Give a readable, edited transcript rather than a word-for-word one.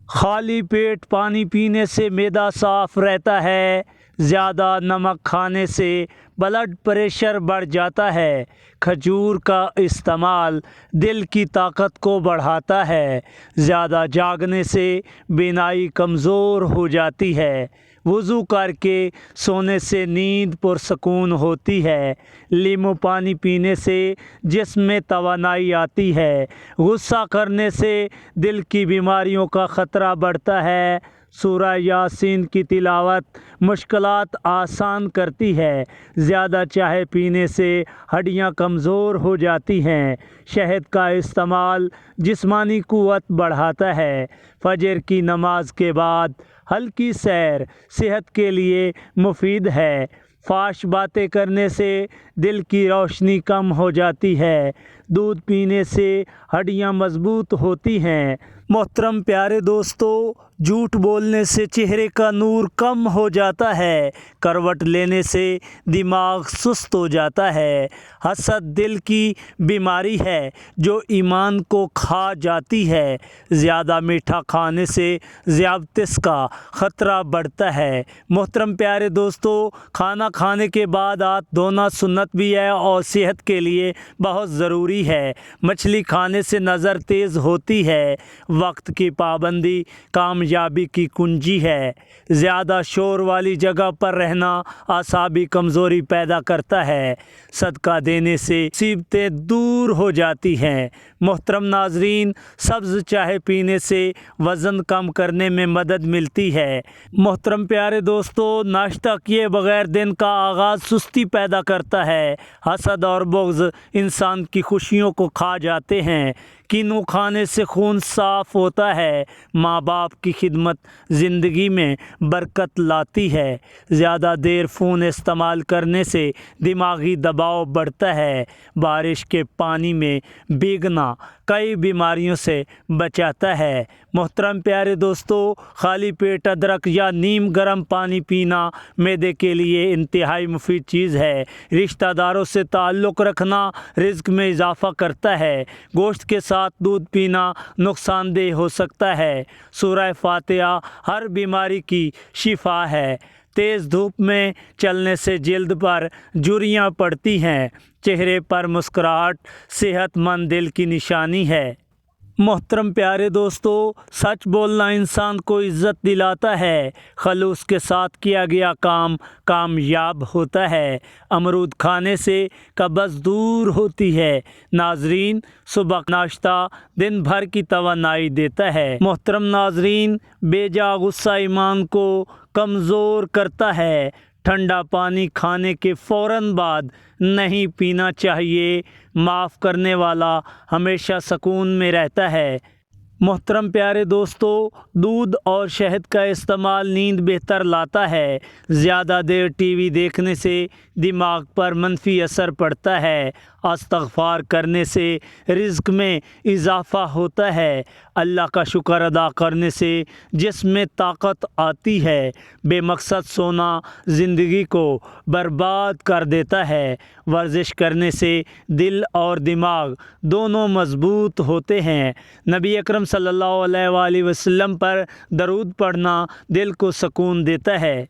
خالی پیٹ پانی پینے سے معدہ صاف رہتا ہے۔ زیادہ نمک کھانے سے بلڈ پریشر بڑھ جاتا ہے۔ کھجور کا استعمال دل کی طاقت کو بڑھاتا ہے۔ زیادہ جاگنے سے بینائی کمزور ہو جاتی ہے۔ وضو کر کے سونے سے نیند پرسکون ہوتی ہے۔ لیمو پانی پینے سے جسم میں توانائی آتی ہے۔ غصہ کرنے سے دل کی بیماریوں کا خطرہ بڑھتا ہے۔ سورہ یاسین کی تلاوت مشکلات آسان کرتی ہے۔ زیادہ چائے پینے سے ہڈیاں کمزور ہو جاتی ہیں۔ شہد کا استعمال جسمانی قوت بڑھاتا ہے۔ فجر کی نماز کے بعد ہلکی سیر صحت کے لیے مفید ہے۔ فحش باتیں کرنے سے دل کی روشنی کم ہو جاتی ہے۔ دودھ پینے سے ہڈیاں مضبوط ہوتی ہیں۔ محترم پیارے دوستو، جھوٹ بولنے سے چہرے کا نور کم ہو جاتا ہے۔ کروٹ لینے سے دماغ سست ہو جاتا ہے۔ حسد دل کی بیماری ہے جو ایمان کو کھا جاتی ہے۔ زیادہ میٹھا کھانے سے ذیابطیس کا خطرہ بڑھتا ہے۔ محترم پیارے دوستو، کھانا کھانے کے بعد ہاتھ دھونا سنت بھی ہے اور صحت کے لیے بہت ضروری ہے۔ مچھلی کھانے سے نظر تیز ہوتی ہے۔ وقت کی پابندی کامیابی کی کنجی ہے۔ زیادہ شور والی جگہ پر رہنا اعصابی کمزوری پیدا کرتا ہے۔ صدقہ دینے سے مصیبتیں دور ہو جاتی ہیں۔ محترم ناظرین، سبز چائے پینے سے وزن کم کرنے میں مدد ملتی ہے۔ محترم پیارے دوستو، ناشتہ کیے بغیر دن کا آغاز سستی پیدا کرتا ہے۔ حسد اور بغض انسان کی خوشیوں کو کھا جاتے ہیں۔ کینو کھانے سے خون صاف ہوتا ہے۔ ماں باپ کی خدمت زندگی میں برکت لاتی ہے۔ زیادہ دیر فون استعمال کرنے سے دماغی دباؤ بڑھتا ہے۔ بارش کے پانی میں بھیگنا کئی بیماریوں سے بچاتا ہے۔ محترم پیارے دوستو، خالی پیٹ ادرک یا نیم گرم پانی پینا معدے کے لیے انتہائی مفید چیز ہے۔ رشتہ داروں سے تعلق رکھنا رزق میں اضافہ کرتا ہے۔ گوشت کے ساتھ دودھ پینا نقصان دہ ہو سکتا ہے۔ سورہ فاتحہ ہر بیماری کی شفا ہے۔ تیز دھوپ میں چلنے سے جلد پر جھریاں پڑتی ہیں۔ چہرے پر مسکراہٹ صحت مند دل کی نشانی ہے۔ محترم پیارے دوستو، سچ بولنا انسان کو عزت دلاتا ہے۔ خلوص کے ساتھ کیا گیا کام کامیاب ہوتا ہے۔ امرود کھانے سے قبض دور ہوتی ہے۔ ناظرین، صبح ناشتہ دن بھر کی توانائی دیتا ہے۔ محترم ناظرین، بے جا غصہ ایمان کو کمزور کرتا ہے۔ ٹھنڈا پانی کھانے کے فوراً بعد نہیں پینا چاہیے۔ معاف کرنے والا ہمیشہ سکون میں رہتا ہے۔ محترم پیارے دوستو، دودھ اور شہد کا استعمال نیند بہتر لاتا ہے۔ زیادہ دیر ٹی وی دیکھنے سے دماغ پر منفی اثر پڑتا ہے۔ استغفار کرنے سے رزق میں اضافہ ہوتا ہے۔ اللہ کا شکر ادا کرنے سے جسم میں طاقت آتی ہے۔ بے مقصد سونا زندگی کو برباد کر دیتا ہے۔ ورزش کرنے سے دل اور دماغ دونوں مضبوط ہوتے ہیں۔ نبی اکرم صلی اللہ علیہ وآلہ وسلم پر درود پڑھنا دل کو سکون دیتا ہے۔